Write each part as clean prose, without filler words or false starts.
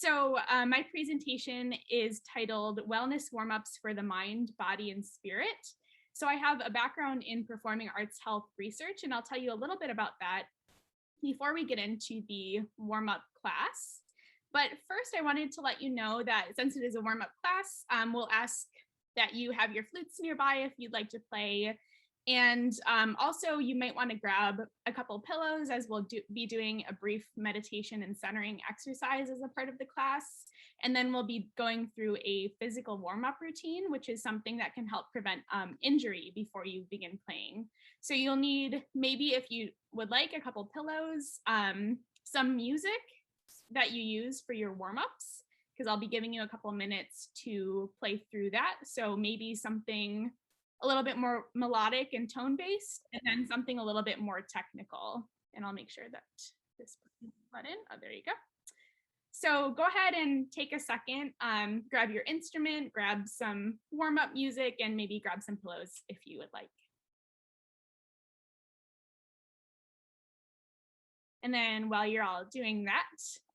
My presentation is titled Wellness Warm-Ups for the Mind, Body, and Spirit. So I have a background in performing arts health research, and I'll tell you a little bit about that before we get into the warm-up class. But first, I wanted to let you know that since it is a warm-up class, we'll ask that you have your flutes nearby if you'd like to play. And also, you might want to grab a couple pillows, as we'll be doing a brief meditation and centering exercise as a part of the class. And then we'll be going through a physical warm-up routine, which is something that can help prevent injury before you begin playing. So you'll need, maybe if you would like, a couple pillows, some music that you use for your warm-ups, because I'll be giving you a couple minutes to play through that. So maybe something a little bit more melodic and tone-based, and then something a little bit more technical. And I'll make sure that this button, oh, there you go. So go ahead and take a second, grab your instrument, grab some warm-up music, and maybe grab some pillows if you would like. And then while you're all doing that,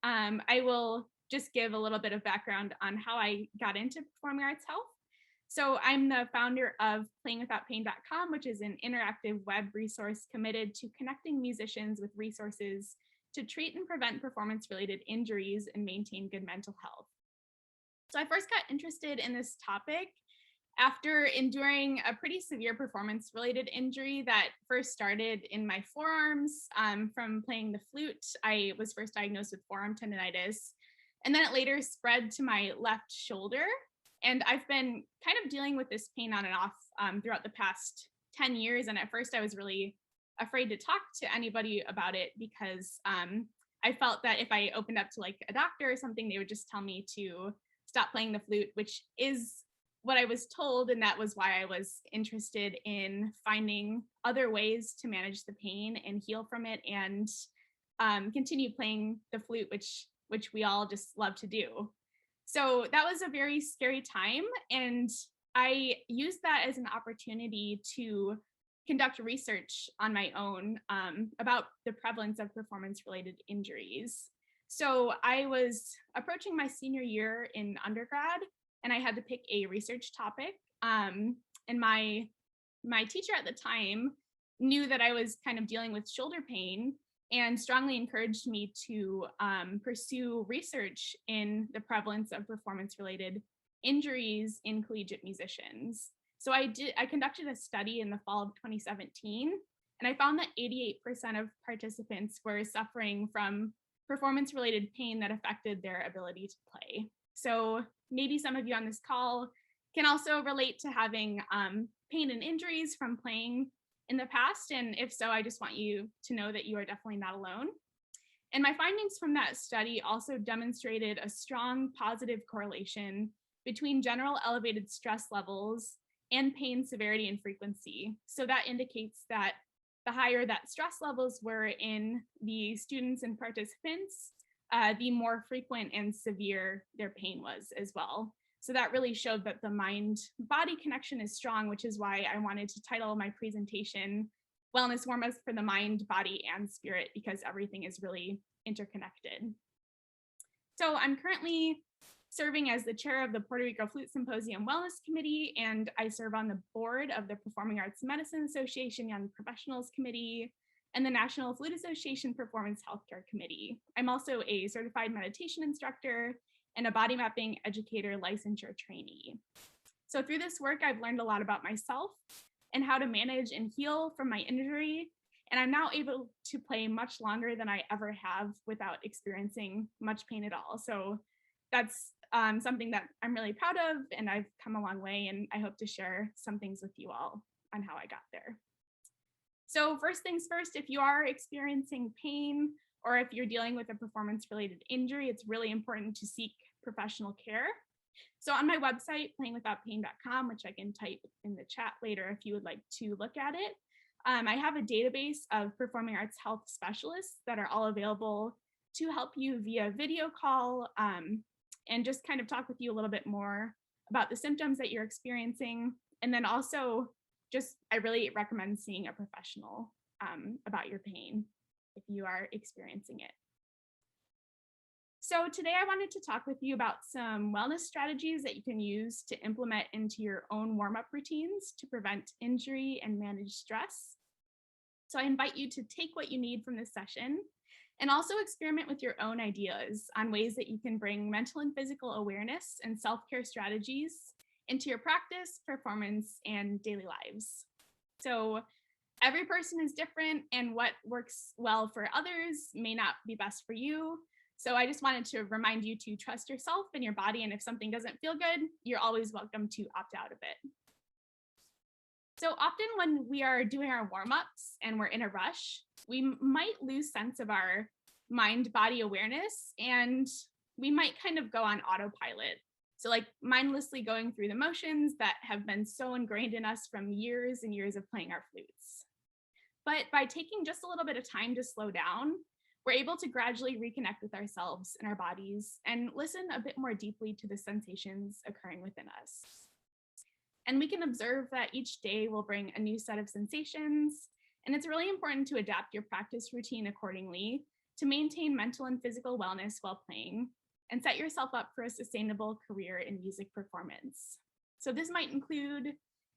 I will just give a little bit of background on how I got into performing arts health. So I'm the founder of playingwithoutpain.com, which is an interactive web resource committed to connecting musicians with resources to treat and prevent performance-related injuries and maintain good mental health. So I first got interested in this topic after enduring a pretty severe performance-related injury that first started in my forearms from playing the flute. I was first diagnosed with forearm tendonitis, and then it later spread to my left shoulder. And I've been kind of dealing with this pain on and off throughout the past 10 years. And at first I was really afraid to talk to anybody about it because I felt that if I opened up to like a doctor or something, they would just tell me to stop playing the flute, which is what I was told. And that was why I was interested in finding other ways to manage the pain and heal from it and continue playing the flute, which we all just love to do. So that was a very scary time, and I used that as an opportunity to conduct research on my own about the prevalence of performance-related injuries. So I was approaching my senior year in undergrad, and I had to pick a research topic. And my teacher at the time knew that I was kind of dealing with shoulder pain, and strongly encouraged me to pursue research in the prevalence of performance-related injuries in collegiate musicians. So I conducted a study in the fall of 2017, and I found that 88% of participants were suffering from performance-related pain that affected their ability to play. So maybe some of you on this call can also relate to having pain and injuries from playing in the past, and if so, I just want you to know that you are definitely not alone. And my findings from that study also demonstrated a strong positive correlation between general elevated stress levels and pain severity and frequency. So that indicates that the higher that stress levels were in the students and participants, the more frequent and severe their pain was as well. So that really showed that the mind-body connection is strong, which is why I wanted to title my presentation Wellness Warm-Ups for the Mind, Body, and Spirit, because everything is really interconnected. So I'm currently serving as the chair of the Puerto Rico Flute Symposium Wellness Committee, and I serve on the board of the Performing Arts Medicine Association Young Professionals Committee and the National Flute Association Performance Healthcare Committee. I'm also a certified meditation instructor and a body mapping educator licensure trainee. So through this work, I've learned a lot about myself and how to manage and heal from my injury. And I'm now able to play much longer than I ever have without experiencing much pain at all. So that's something that I'm really proud of, and I've come a long way, and I hope to share some things with you all on how I got there. So first things first, if you are experiencing pain, or if you're dealing with a performance-related injury, it's really important to seek professional care. So on my website, playingwithoutpain.com, which I can type in the chat later if you would like to look at it, I have a database of performing arts health specialists that are all available to help you via video call and just kind of talk with you a little bit more about the symptoms that you're experiencing. And then also just, I really recommend seeing a professional about your pain if you are experiencing it. So today I wanted to talk with you about some wellness strategies that you can use to implement into your own warm-up routines to prevent injury and manage stress. So I invite you to take what you need from this session and also experiment with your own ideas on ways that you can bring mental and physical awareness and self-care strategies into your practice, performance, and daily lives. So every person is different, and what works well for others may not be best for you. So I just wanted to remind you to trust yourself and your body, and if something doesn't feel good, you're always welcome to opt out of it. So often when we are doing our warm-ups and we're in a rush, we might lose sense of our mind-body awareness, and we might kind of go on autopilot. So like mindlessly going through the motions that have been so ingrained in us from years and years of playing our flutes. But by taking just a little bit of time to slow down, we're able to gradually reconnect with ourselves and our bodies and listen a bit more deeply to the sensations occurring within us. And we can observe that each day will bring a new set of sensations, and it's really important to adapt your practice routine accordingly to maintain mental and physical wellness while playing and set yourself up for a sustainable career in music performance. So this might include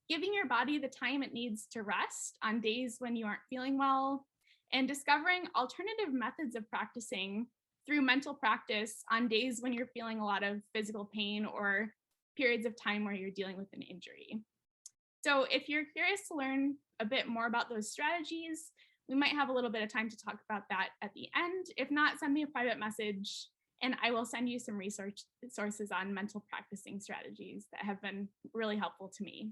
giving your body the time it needs to rest on days when you aren't feeling well, and discovering alternative methods of practicing through mental practice on days when you're feeling a lot of physical pain or periods of time where you're dealing with an injury. So if you're curious to learn a bit more about those strategies, we might have a little bit of time to talk about that at the end. If not, send me a private message and I will send you some research sources on mental practicing strategies that have been really helpful to me.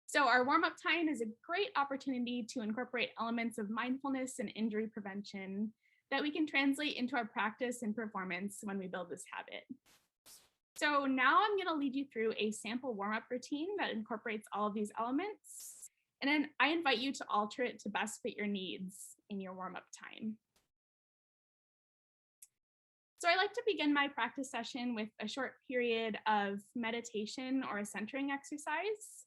So our warm-up time is a great opportunity to incorporate elements of mindfulness and injury prevention that we can translate into our practice and performance when we build this habit. So now I'm going to lead you through a sample warm-up routine that incorporates all of these elements. And then I invite you to alter it to best fit your needs in your warm-up time. So I like to begin my practice session with a short period of meditation or a centering exercise.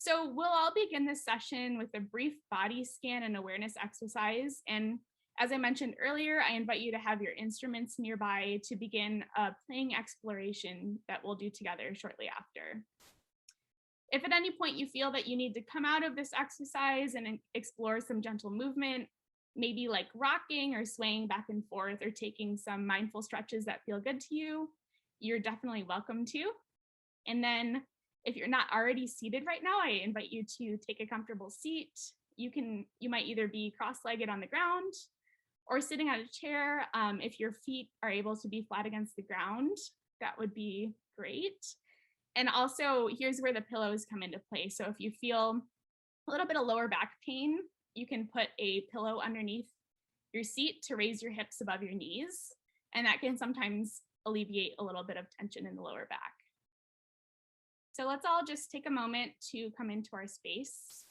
So we'll all begin this session with a brief body scan and awareness exercise. And as I mentioned earlier, I invite you to have your instruments nearby to begin a playing exploration that we'll do together shortly after. If at any point you feel that you need to come out of this exercise and explore some gentle movement, maybe like rocking or swaying back and forth or taking some mindful stretches that feel good to you, you're definitely welcome to. And then if you're not already seated right now, I invite you to take a comfortable seat. You might either be cross-legged on the ground or sitting on a chair. If your feet are able to be flat against the ground, that would be great. And also, here's where the pillows come into play. So if you feel a little bit of lower back pain, you can put a pillow underneath your seat to raise your hips above your knees. And that can sometimes alleviate a little bit of tension in the lower back. So let's all just take a moment to come into our space.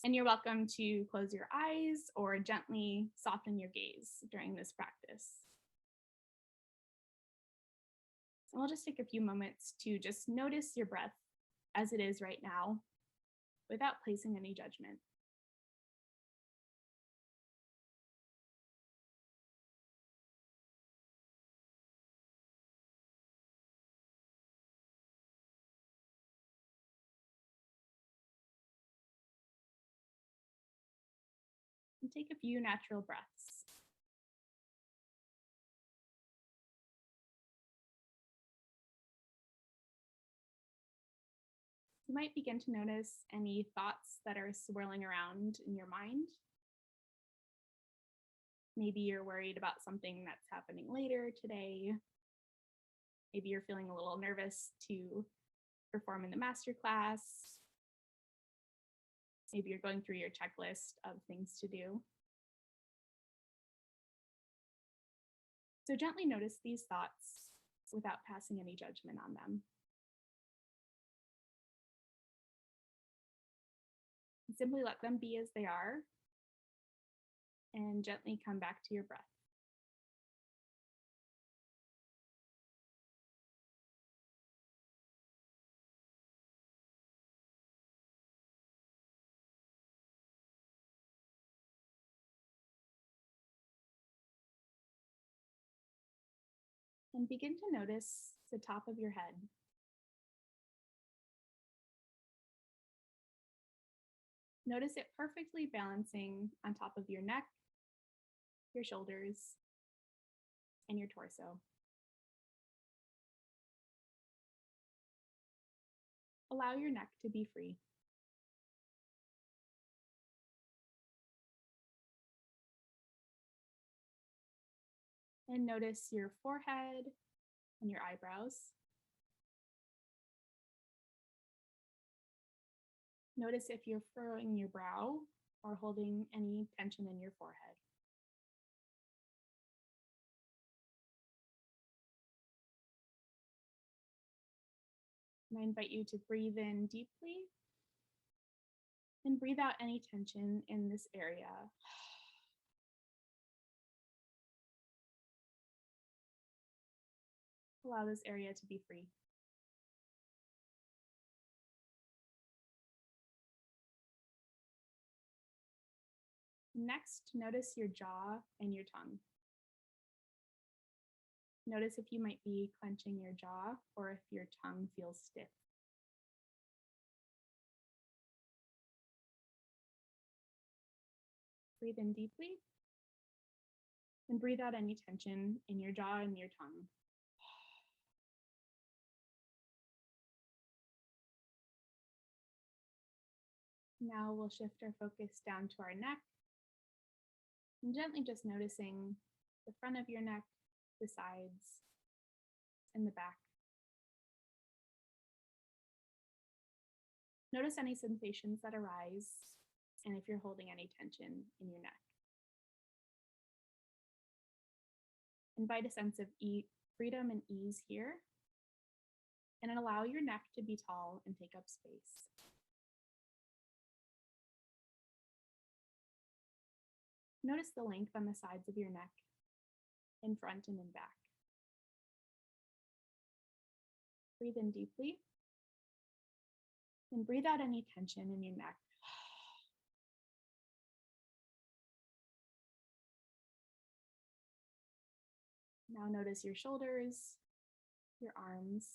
And you're welcome to close your eyes or gently soften your gaze during this practice. So we'll just take a few moments to just notice your breath as it is right now without placing any judgment. And take a few natural breaths. You might begin to notice any thoughts that are swirling around in your mind. Maybe you're worried about something that's happening later today. Maybe you're feeling a little nervous to perform in the masterclass. Maybe you're going through your checklist of things to do. So gently notice these thoughts without passing any judgment on them. And simply let them be as they are and gently come back to your breath. And begin to notice the top of your head. Notice it perfectly balancing on top of your neck, your shoulders, and your torso. Allow your neck to be free. And notice your forehead and your eyebrows. Notice if you're furrowing your brow or holding any tension in your forehead. And I invite you to breathe in deeply and breathe out any tension in this area. Allow this area to be free. Next, notice your jaw and your tongue. Notice if you might be clenching your jaw or if your tongue feels stiff. Breathe in deeply and breathe out any tension in your jaw and your tongue. Now we'll shift our focus down to our neck and gently just noticing the front of your neck, the sides, and the back. Notice any sensations that arise and if you're holding any tension in your neck. Invite a sense of freedom and ease here, and allow your neck to be tall and take up space. Notice the length on the sides of your neck, in front and in back. Breathe in deeply, and breathe out any tension in your neck. Now notice your shoulders, your arms,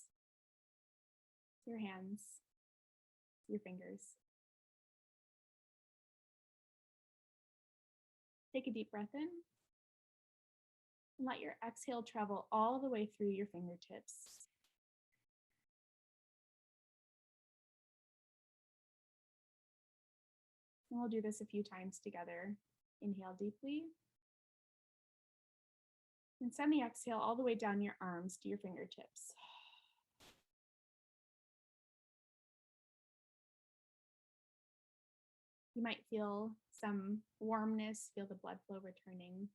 your hands, your fingers. Take a deep breath in and let your exhale travel all the way through your fingertips. And we'll do this a few times together. Inhale deeply. And send the exhale all the way down your arms to your fingertips. You might feel some warmness, feel the blood flow returning.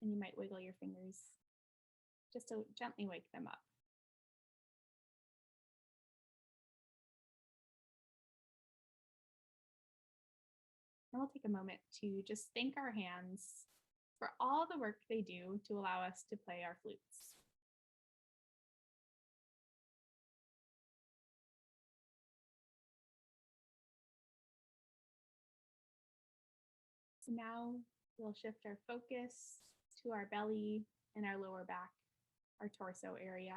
And you might wiggle your fingers just to gently wake them up. And we'll take a moment to just thank our hands for all the work they do to allow us to play our flutes. So now we'll shift our focus to our belly and our lower back, our torso area.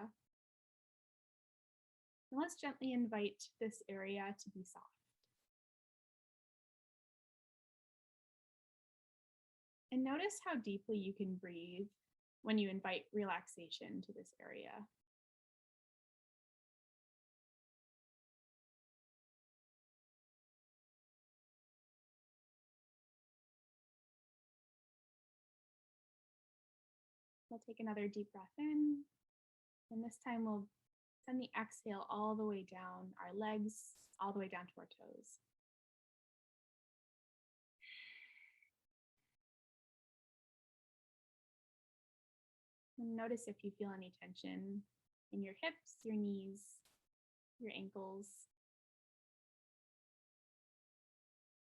And let's gently invite this area to be soft. And notice how deeply you can breathe when you invite relaxation to this area. We'll take another deep breath in, and this time we'll send the exhale all the way down our legs, all the way down to our toes. And notice if you feel any tension in your hips, your knees, your ankles.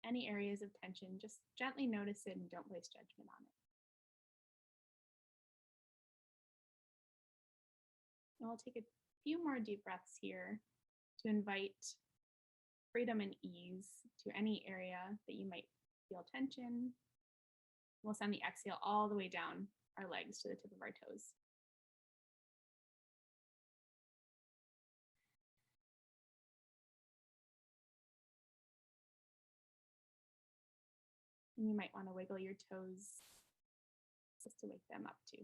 Any areas of tension, just gently notice it and don't place judgment on it. And we'll take a few more deep breaths here to invite freedom and ease to any area that you might feel tension. We'll send the exhale all the way down our legs to the tip of our toes. And you might want to wiggle your toes just to wake them up too.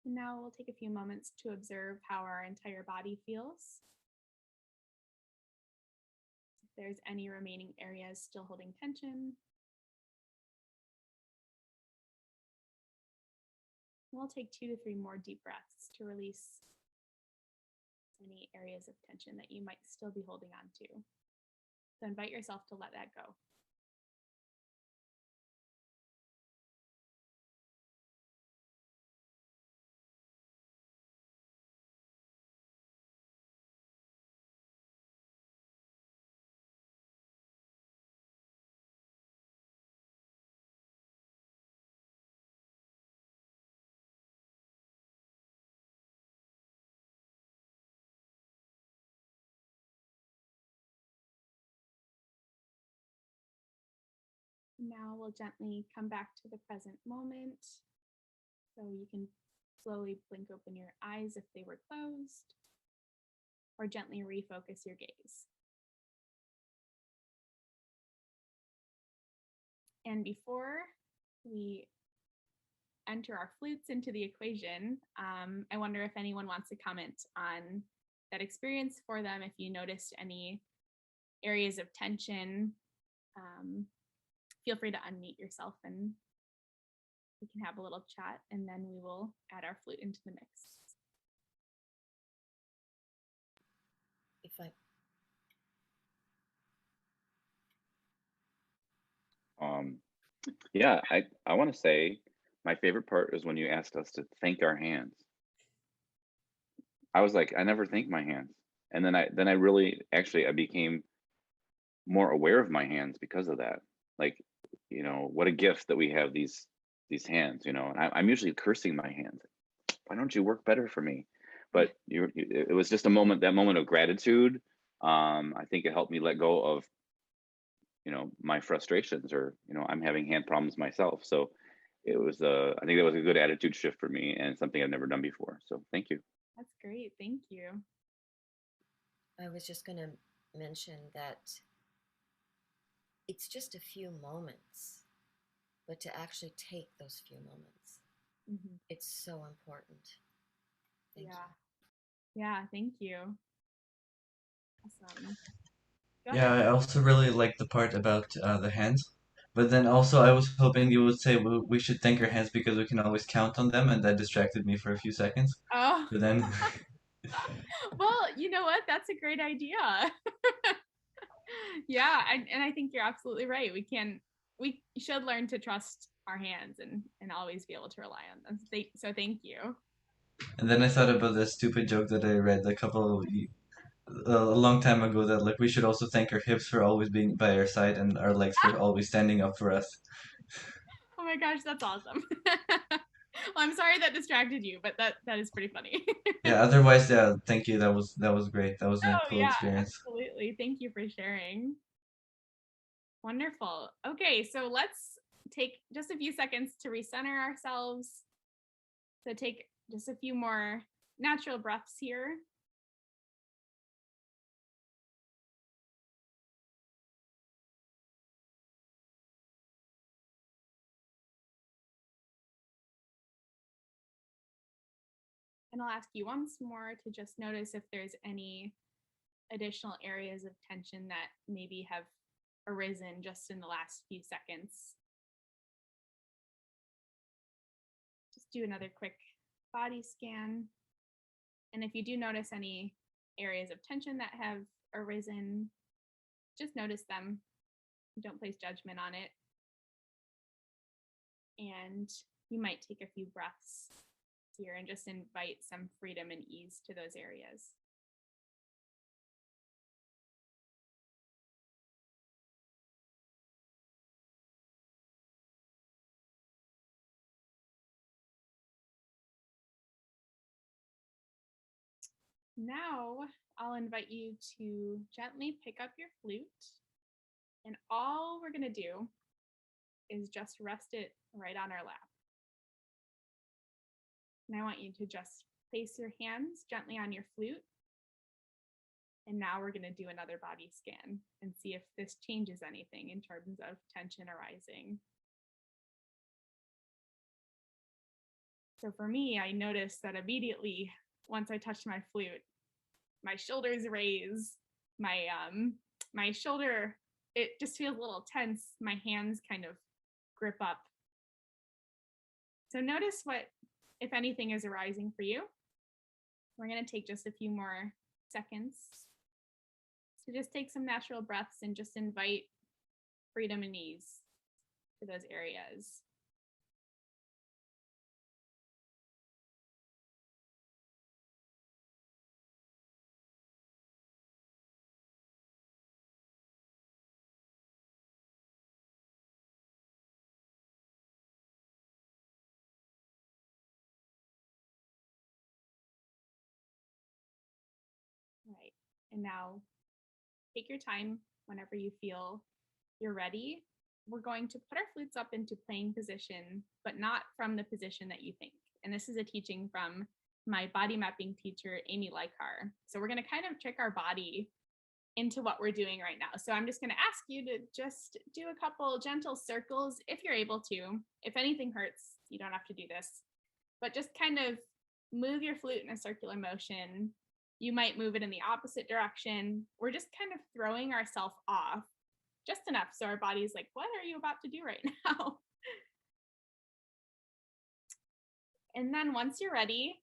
And now we'll take a few moments to observe how our entire body feels. If there's any remaining areas still holding tension. We'll take 2 to 3 more deep breaths to release any areas of tension that you might still be holding on to. So invite yourself to let that go. Now we'll gently come back to the present moment. So you can slowly blink open your eyes if they were closed, or gently refocus your gaze. And before we enter our flutes into the equation, I wonder if anyone wants to comment on that experience for them, if you noticed any areas of tension. Feel free to unmute yourself and we can have a little chat, and then we will add our flute into the mix. Yeah, I want to say my favorite part is when you asked us to thank our hands. I was like, I never thank my hands. And then I really actually I became more aware of my hands because of that. Like, what a gift that we have these hands, and I'm usually cursing my hands. Why don't you work better for me? But it was just that moment of gratitude. I think it helped me let go of, my frustrations, or, I'm having hand problems myself. So it was, I think that was a good attitude shift for me and something I've never done before. So thank you. That's great. Thank you. I was just going to mention that it's just a few moments, but to actually take those few moments, it's so important. Thank you. Yeah, thank you. Awesome. Yeah, I also really like the part about the hands. But then also, I was hoping you would say we should thank our hands because we can always count on them, and that distracted me for a few seconds. Oh. But then, well, you know what? That's a great idea. Yeah, and I think you're absolutely right. We should learn to trust our hands and always be able to rely on them. So thank you. and then I thought about the stupid joke that I read a long time ago, that like we should also thank our hips for always being by our side and our legs for always standing up for us. Oh my gosh, that's awesome. Well, I'm sorry that distracted you, but that is pretty funny. Yeah. Otherwise, yeah. Thank you. That was great. That was a Oh cool yeah, experience. absolutely. Thank you for sharing. Wonderful. Okay, so let's take just a few seconds to recenter ourselves. So take just a few more natural breaths here. And I'll ask you once more to just notice if there's any additional areas of tension that maybe have arisen just in the last few seconds. Just do another quick body scan. And if you do notice any areas of tension that have arisen, just notice them. Don't place judgment on it. And you might take a few breaths here and just invite some freedom and ease to those areas. Now I'll invite you to gently pick up your flute, and all we're going to do is just rest it right on our lap. And I want you to just place your hands gently on your flute. And now we're going to do another body scan and see if this changes anything in terms of tension arising. So for me, I noticed that immediately once I touched my flute, my shoulders raise, my shoulder, it just feels a little tense. My hands kind of grip up. So notice what, if anything, is arising for you. We're going to take just a few more seconds to just take some natural breaths and just invite freedom and ease to those areas. Right. And now take your time whenever you feel you're ready. We're going to put our flutes up into playing position, but not from the position that you think. And this is a teaching from my body mapping teacher, Amy Likar. So we're going to kind of trick our body into what we're doing right now. So I'm just going to ask you to just do a couple gentle circles if you're able to. If anything hurts, you don't have to do this, but just kind of move your flute in a circular motion. You might move it in the opposite direction. We're just kind of throwing ourselves off just enough so our body's like, what are you about to do right now? And then once you're ready,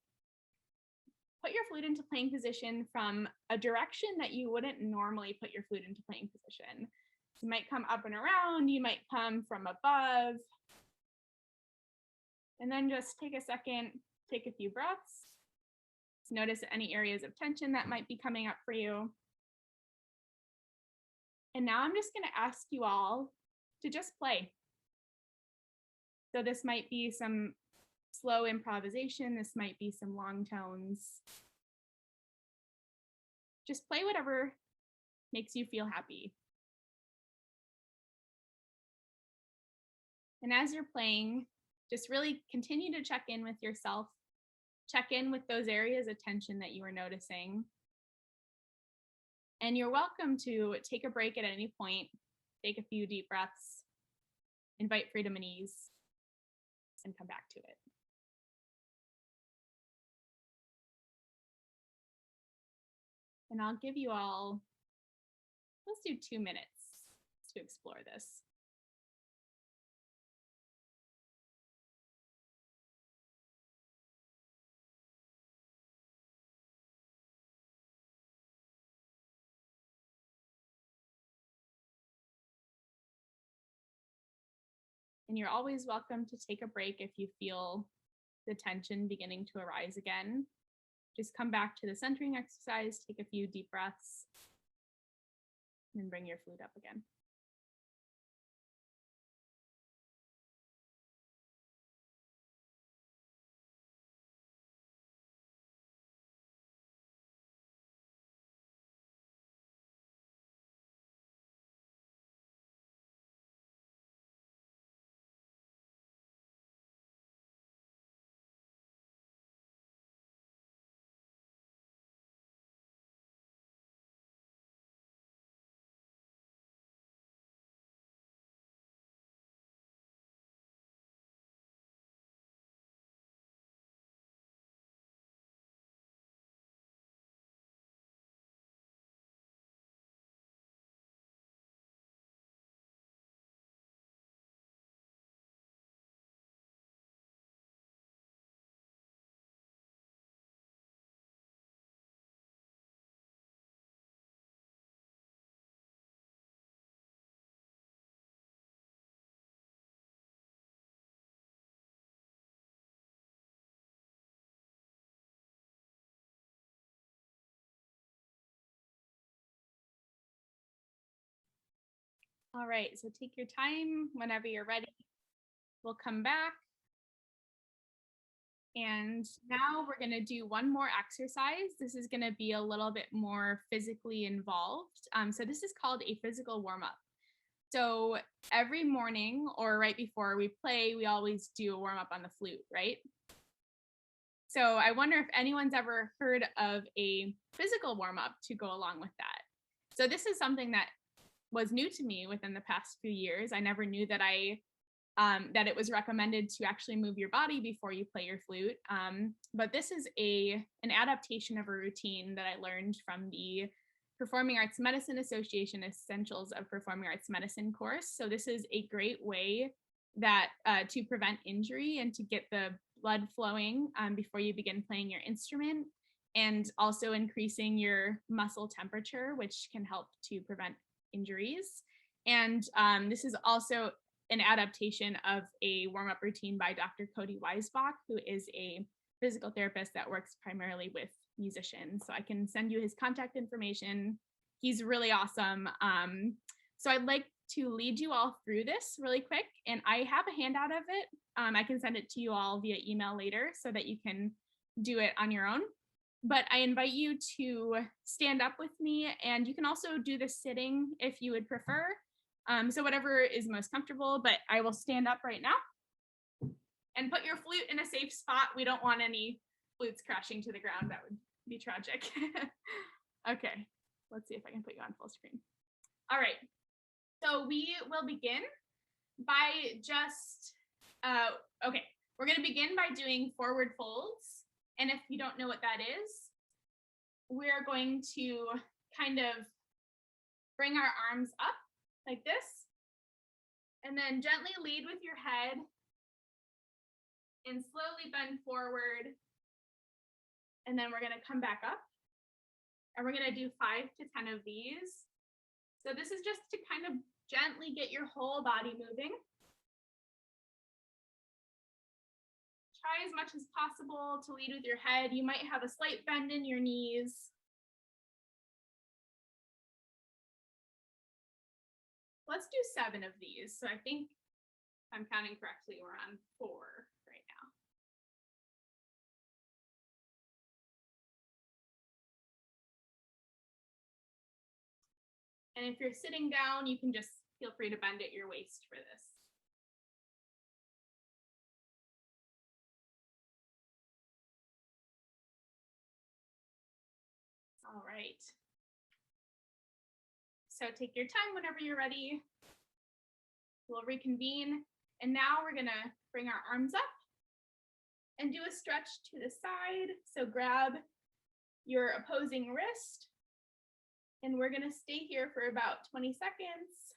put your flute into playing position from a direction that you wouldn't normally put your flute into playing position. You might come up and around, you might come from above. And then just take a second, take a few breaths. Notice any areas of tension that might be coming up for you. And now I'm just going to ask you all to just play. So this might be some slow improvisation. This might be some long tones. Just play whatever makes you feel happy. And as you're playing, just really continue to check in with yourself. Check in with those areas of tension that you are noticing. And you're welcome to take a break at any point, take a few deep breaths, invite freedom and ease, and come back to it. And I'll give you all, let's do 2 minutes to explore this. And you're always welcome to take a break if you feel the tension beginning to arise again. Just come back to the centering exercise, take a few deep breaths, and bring your flute up again. All right, so take your time whenever you're ready. We'll come back. And now we're going to do one more exercise. This is going to be a little bit more physically involved. So this is called a physical warm-up. So every morning or right before we play, we always do a warm-up on the flute, right? So I wonder if anyone's ever heard of a physical warm-up to go along with that. So this is something that was new to me within the past few years. I never knew that that it was recommended to actually move your body before you play your flute. But this is an adaptation of a routine that I learned from the Performing Arts Medicine Association Essentials of Performing Arts Medicine course. So this is a great way that to prevent injury and to get the blood flowing before you begin playing your instrument, and also increasing your muscle temperature, which can help to prevent injuries. And this is also an adaptation of a warm-up routine by Dr. Cody Weisbach, who is a physical therapist that works primarily with musicians. So I can send you his contact information. He's really awesome. So I'd like to lead you all through this really quick, and I have a handout of it. I can send it to you all via email later so that you can do it on your own. But I invite you to stand up with me, and you can also do this sitting if you would prefer. So whatever is most comfortable, but I will stand up right now. And put your flute in a safe spot. We don't want any flutes crashing to the ground. That would be tragic. Okay, let's see if I can put you on full screen. All right, so we will begin by just, okay, we're gonna begin by doing forward folds. And if you don't know what that is, we're going to kind of bring our arms up like this, and then gently lead with your head and slowly bend forward. And then we're gonna come back up, and we're gonna do 5 to 10 of these. So this is just to kind of gently get your whole body moving. Try as much as possible to lead with your head. You might have a slight bend in your knees. Let's do 7 of these. So I think, if I'm counting correctly, we're on 4 right now. And if you're sitting down, you can just feel free to bend at your waist for this. All right. So take your time whenever you're ready. We'll reconvene. And now we're gonna bring our arms up and do a stretch to the side. So grab your opposing wrist, and we're gonna stay here for about 20 seconds.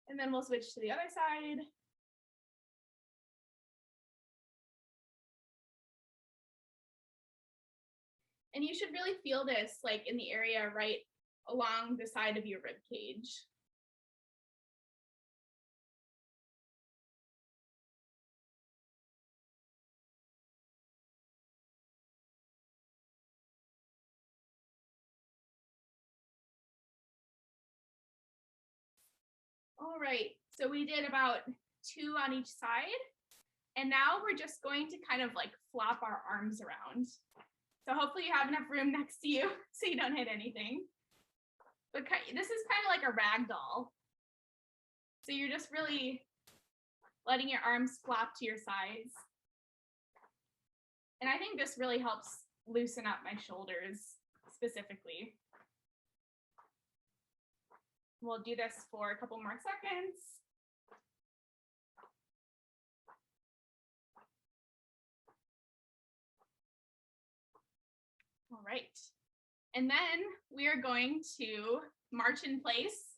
And then we'll switch to the other side. And you should really feel this like in the area right along the side of your rib cage. All right, so we did about 2 on each side. And now we're just going to kind of like flop our arms around. So hopefully you have enough room next to you so you don't hit anything. But this is kind of like a rag doll. So you're just really letting your arms flop to your sides. And I think this really helps loosen up my shoulders specifically. We'll do this for a couple more seconds. All right. And then we are going to march in place.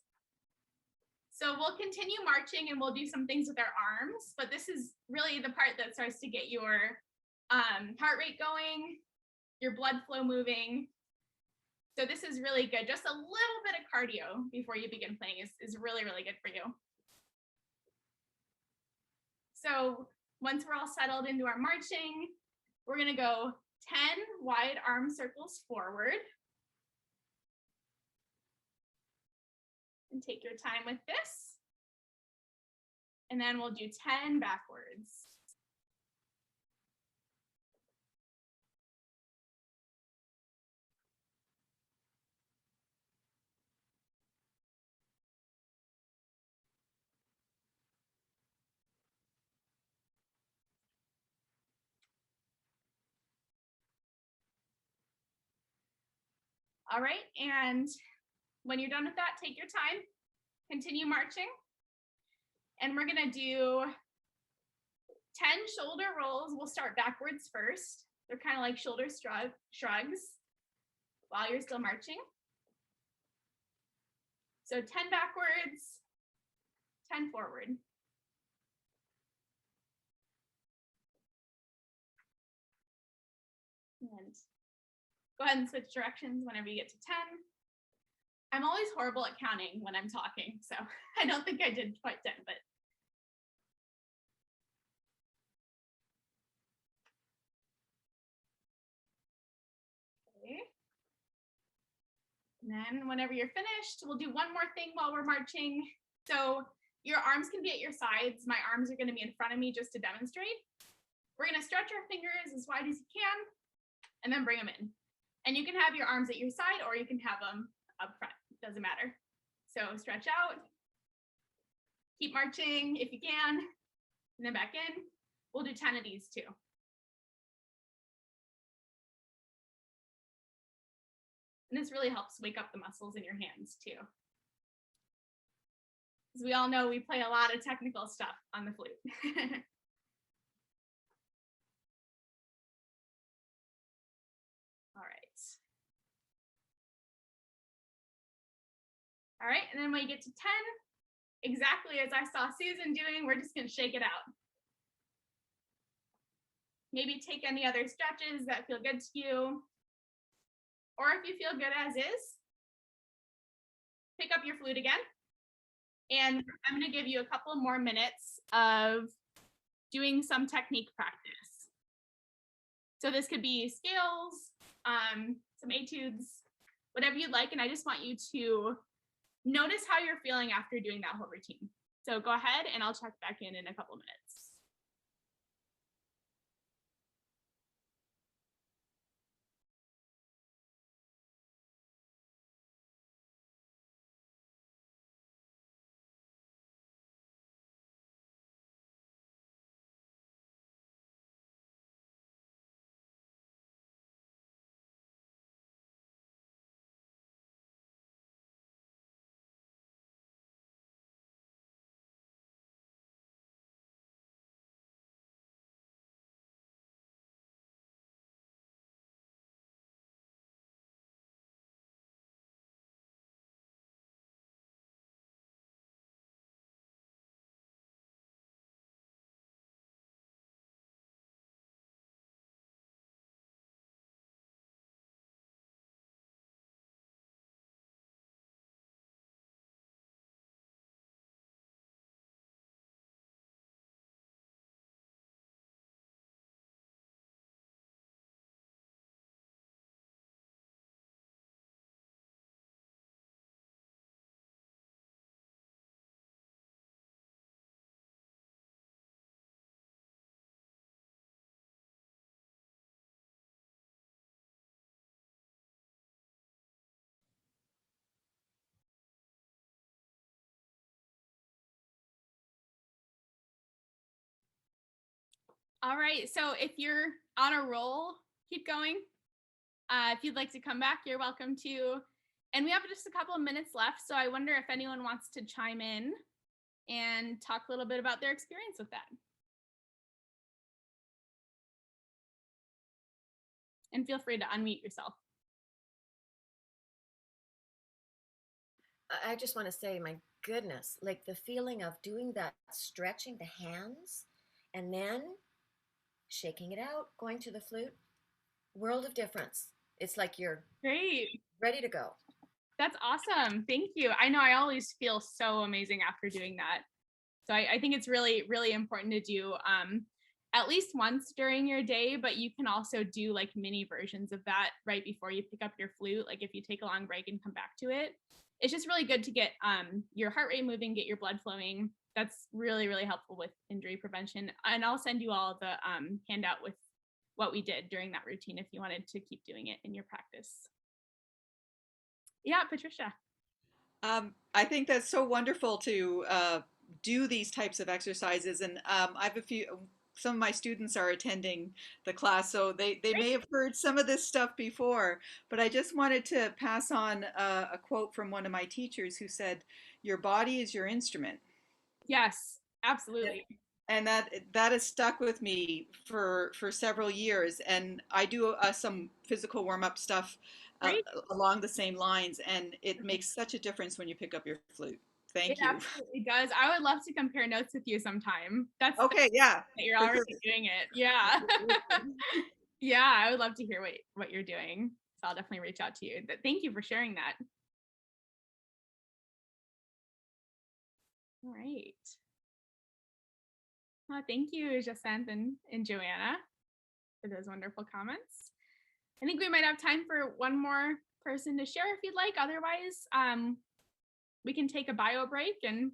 So we'll continue marching and we'll do some things with our arms, but this is really the part that starts to get your heart rate going, your blood flow moving. So this is really good. Just a little bit of cardio before you begin playing is really, really good for you. So once we're all settled into our marching, we're gonna go 10 wide arm circles forward. And take your time with this. And then we'll do 10 backwards. All right, and when you're done with that, take your time, continue marching. And we're gonna do 10 shoulder rolls. We'll start backwards first. They're kind of like shoulder shrugs while you're still marching. So 10 backwards, 10 forward. And go ahead and switch directions whenever you get to 10. I'm always horrible at counting when I'm talking, so I don't think I did quite 10, but. Okay. And then whenever you're finished, we'll do one more thing while we're marching. So your arms can be at your sides. My arms are gonna be in front of me just to demonstrate. We're gonna stretch our fingers as wide as you can and then bring them in. And you can have your arms at your side or you can have them up front, doesn't matter. So stretch out, keep marching if you can, and then back in. We'll do 10 of these too. And this really helps wake up the muscles in your hands too. As we all know, we play a lot of technical stuff on the flute. All right. All right, and then when you get to 10, exactly as I saw Susan doing, we're just gonna shake it out. Maybe take any other stretches that feel good to you. Or if you feel good as is, pick up your flute again. And I'm gonna give you a couple more minutes of doing some technique practice. So this could be scales, some etudes, whatever you'd like. And I just want you to notice how you're feeling after doing that whole routine. So go ahead and I'll check back in a couple minutes. All right, so if you're on a roll, keep going. If you'd like to come back, you're welcome to. And we have just a couple of minutes left, so I wonder if anyone wants to chime in and talk a little bit about their experience with that. And feel free to unmute yourself. I just want to say, my goodness, like the feeling of doing that, stretching the hands and then shaking it out, going to the flute, world of difference. It's like you're Great. Ready to go. That's awesome. Thank you. I know I always feel so amazing after doing that. So I think it's really, really important to do at least once during your day, but you can also do like mini versions of that right before you pick up your flute. Like if you take a long break and come back to it, it's just really good to get your heart rate moving, get your blood flowing. That's really, really helpful with injury prevention. And I'll send you all the handout with what we did during that routine if you wanted to keep doing it in your practice. Yeah, Patricia. I think that's so wonderful to do these types of exercises. And I have some of my students are attending the class, so they Great. may have heard some of this stuff before. But I just wanted to pass on a quote from one of my teachers who said, "Your body is your instrument." Yes, absolutely. And that has stuck with me for several years. And I do some physical warm-up stuff Great. along the same lines, and it makes such a difference when you pick up your flute. It Thank you. absolutely does. I would love to compare notes with you sometime. That's Okay, yeah, that you're for already sure. doing it. Yeah. Yeah, I would love to hear what you're doing. So I'll definitely reach out to you. But thank you for sharing that. All right. Thank you, Jacinthe and Joanna, for those wonderful comments. I think we might have time for one more person to share if you'd like. Otherwise, we can take a bio break and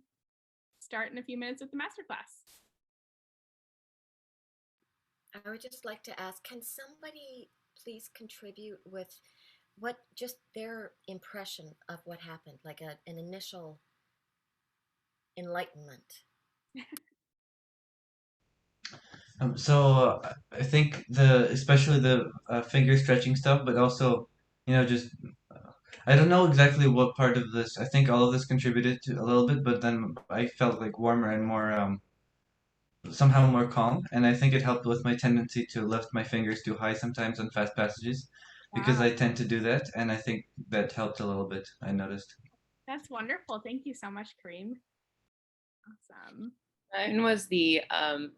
start in a few minutes with the masterclass. I would just like to ask, can somebody please contribute with what just their impression of what happened, like an initial enlightenment? So I think especially the finger stretching stuff, but also, just I don't know exactly what part of this. I think all of this contributed to a little bit, but then I felt like warmer and more somehow more calm, and I think it helped with my tendency to lift my fingers too high sometimes on fast passages, because Wow, I tend to do that, and I think that helped a little bit. I noticed. that's wonderful. Thank you so much, Kareem. Awesome. Mine was the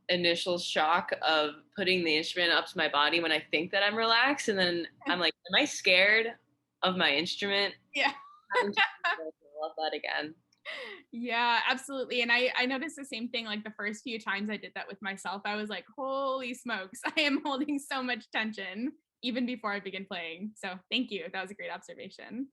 initial shock of putting the instrument up to my body when I think that I'm relaxed, and then I'm like, "Am I scared of my instrument?" Yeah. I love that again. Yeah, absolutely. And I noticed the same thing like the first few times I did that with myself. I was like, holy smokes, I am holding so much tension even before I begin playing. So thank you. That was a great observation.